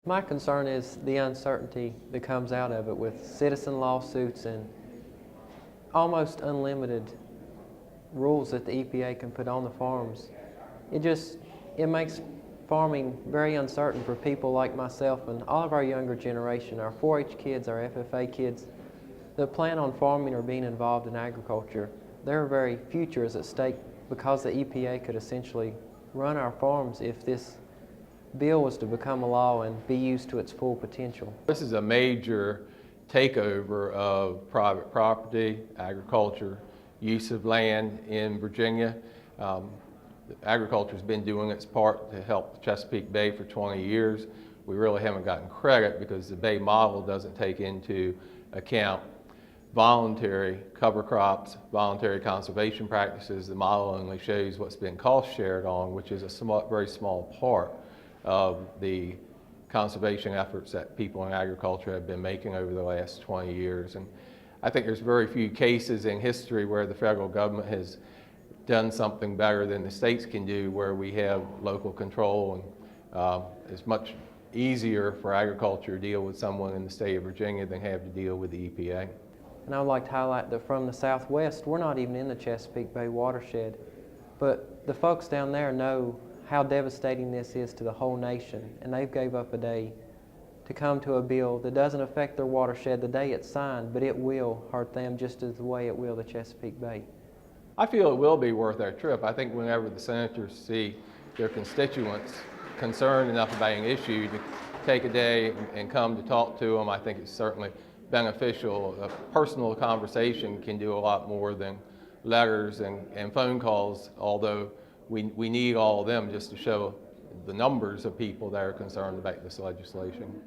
My concern is the uncertainty that comes out of it with citizen lawsuits and almost unlimited rules that the EPA can put on the farms. It makes farming very uncertain for people like myself and all of our younger generation, our 4-H kids, our FFA kids that plan on farming or being involved in agriculture. Their very future is at stake because the EPA could essentially run our farms if this bill was to become a law and be used to its full potential. This is a major takeover of private property, agriculture, use of land in Virginia. Agriculture has been doing its part to help the Chesapeake Bay for 20 years. We really haven't gotten credit because the Bay model doesn't take into account voluntary cover crops, voluntary conservation practices. The model only shows what's been cost shared on, which is a very small part of the conservation efforts that people in agriculture have been making over the last 20 years. And I think there's very few cases in history where the federal government has done something better than the states can do, where we have local control, and it's much easier for agriculture to deal with someone in the state of Virginia than have to deal with the EPA. And I would like to highlight that from the Southwest, we're not even in the Chesapeake Bay watershed, but the folks down there know how devastating this is to the whole nation, and they've gave up a day to come to a bill that doesn't affect their watershed the day it's signed, but it will hurt them just as the way it will the Chesapeake Bay. I feel it will be worth our trip. I think whenever the senators see their constituents concerned enough about an issue to take a day and come to talk to them, I think it's certainly beneficial. A personal conversation can do a lot more than letters and phone calls, although we need all of them just to show the numbers of people that are concerned about this legislation.